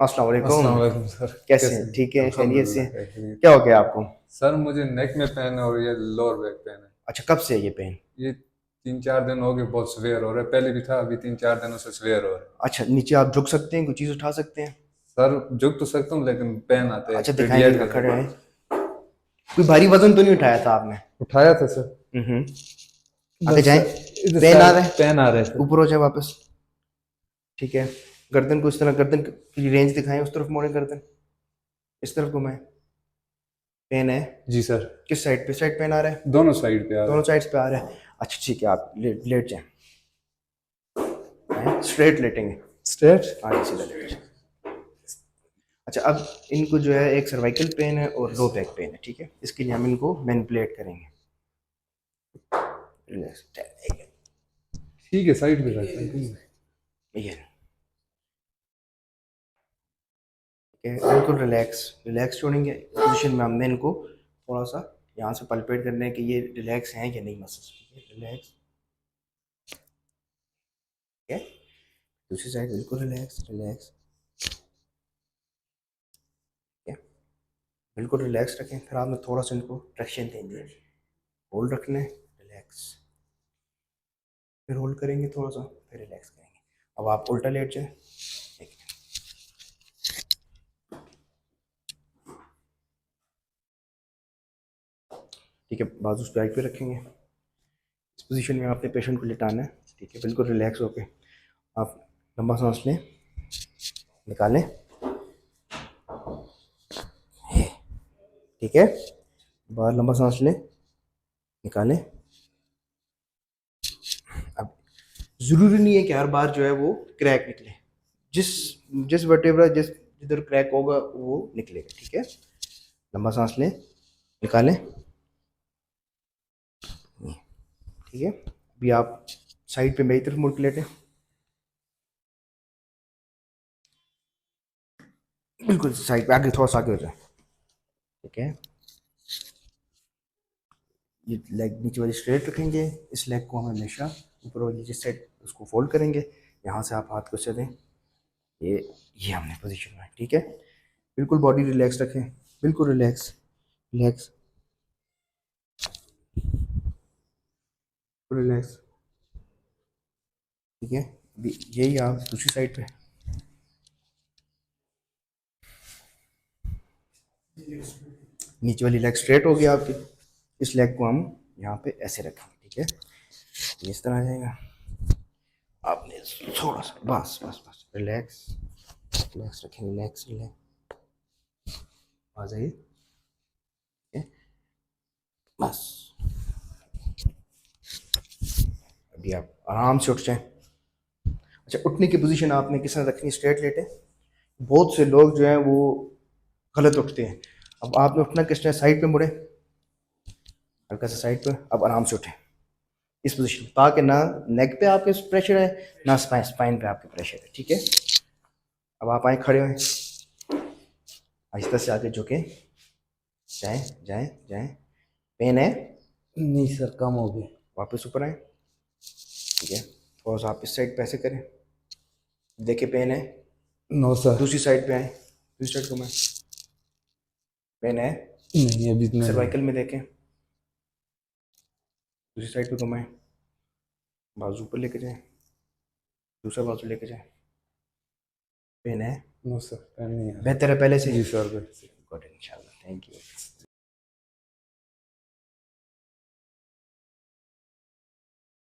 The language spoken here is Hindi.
अस्सलाम वालेकुम। अस्सलाम वालेकुम सर। कैसे हैं? कैसे ठीक है, हैं? खैरियत से? अल्हम्दुलिल्लाह खैरियत। क्या हो गया आपको? सर मुझे नेक में पेन है और ये लोअर बैक पेन है। अच्छा, कब से है ये पेन? ये 3-4 दिन हो गए, बहुत स्वेयर हो रहा है। पहले भी था, अभी 3-4 दिनों से स्वेयर हो रहा है। अच्छा, नीचे आप झुक सकते हैं, कोई चीज़ उठा सकते हैं? सर झुक तो सकता हूँ लेकिन पेन आते हैं, अच्छा, फिर दिखाएंगे डिलीट जरा, करना खड़े पड़ता हैं। है। कोई भारी वजन तो नहीं उठाया था आपने? उठाया था सर। हम्म। आगे बस जाएं। इधर पेन आ साइड रहा है। पेन आ रहे थे। ऊपर हो जाए वापस। ठीक है। गर्दन को इस तरह, गर्दन की रेंज दिखाएं, उस तरफ मोड़े गर्दन। इस तरफ घुमाएं। पेन है? जी सर। किस साइड पे? साइड पेन आ रहा है? दोनों साइड पे आ रहे दोनों हैं। साइड्स पे आ रहा है। अच्छा ठीक है, आप लेट जाएं। स्ट्रेट लेटेंगे। स्ट्रेट। हाँ जी, सीधा लेट जाएं। अच्छा, अब इनको जो है, एक सर्वाइकल पेन है और लो बैक पेन है, ठीक है? इसके लिए हम इनको मैनिपुलेट करेंगे। रिलैक्स। ठीक है, साइड पे रखते हैं। ये ठीक है, बिल्कुल रिलैक्स। रिलैक्स छोड़ेंगे। पोजीशन में हमने इनको थोड़ा सा यहाँ से पल्पेट करना है कि ये रिलैक्स हैं या नहीं मसल्स। ठीक है, रिलैक्स। ठीक है, दूसरी साइड बिल्कुल रिलैक्स रिलैक्स। ठीक है, बिल्कुल रिलैक्स रखें। फिर आपने थोड़ा सा इनको ट्रैक्शन देंगे। होल्ड रखना है, रिलैक्स। फिर होल्ड करेंगे थोड़ा सा, फिर रिलैक्स करेंगे। अब आप उल्टा लेट जाए। ठीक है, बाजू स्ट्राइक पे रखेंगे। इस पोजीशन में आपने पेशेंट को लिटाना है। ठीक है, बिल्कुल रिलैक्स होके आप लंबा सांस लें, निकालें। ठीक है, बाहर लंबा सांस लें, निकालें। अब ज़रूरी नहीं है कि हर बार जो है वो क्रैक निकले। जिस जिस वर्टेब्रा, जिस जिधर क्रैक होगा वो निकलेगा। ठीक है, लंबा सांस लें, निकालें। ठीक है, अभी आप साइड पे मेरी तरफ मुड़ के लेटें। बिल्कुल साइड पे, आगे थोड़ा सा आगे हो जाए। ठीक है, ये लेग नीचे वाली स्ट्रेट रखेंगे। इस लेग को हम हमेशा ऊपर वाली जिस साइड उसको फोल्ड करेंगे। यहाँ से आप हाथ को चलें। ये ये हमने पोजीशन में, ठीक है? बिल्कुल बॉडी रिलैक्स रखें, बिल्कुल रिलैक्स रिलैक्स रिलैक्स। ठीक है, अभी यही आप दूसरी साइड पे। नीचे वाली लेग स्ट्रेट हो गई आपकी। इस लेग को हम यहाँ पे ऐसे रखेंगे। ठीक है, ये इस तरह आ जाएगा। आपने थोड़ा सा, बस बस बस, रिलैक्स रिलैक्स रखें, रिलैक्स रिलैक्स। आ जाइए। ठीक है, बस। अभी आप आराम से उठ जाएं। अच्छा, उठने की पोजीशन आपने किस तरह रखनी? स्ट्रेट लेटे। बहुत से लोग जो हैं वो गलत उठते हैं। अब आपने उठना किस तरह? साइड पे मुड़े, हल्का सा साइड पे। अब आराम से उठें इस पोजीशन, ताकि ना नेक पे आपके प्रेशर है, ना स्पाइन स्पाइन पे आपके प्रेशर है। ठीक है, अब आप आए, खड़े हुए, आहिस्ता से आगे झुके, जाएं जाएं जाएं। पेन है? नहीं सर, कम हो गए। वापस ऊपर आए। ठीक है, थोड़ा सा आप इस साइड पे ऐसे करें, देखिए पेन है। No sir. दूसरी साइड पे आए, दूसरी साइड घुमाएं। पेन है? नहीं, अभी इतना नहीं है। सर्वाइकल में देखें, दूसरी साइड पे घुमाएं। बाजू पर लेके जाएं, दूसरा बाजू लेके जाएं। पेन है? नो सर, पेन नहीं आ बेहतर है पहले से? रहा। जी सर। गुड, इंशाल्लाह, थैंक यू।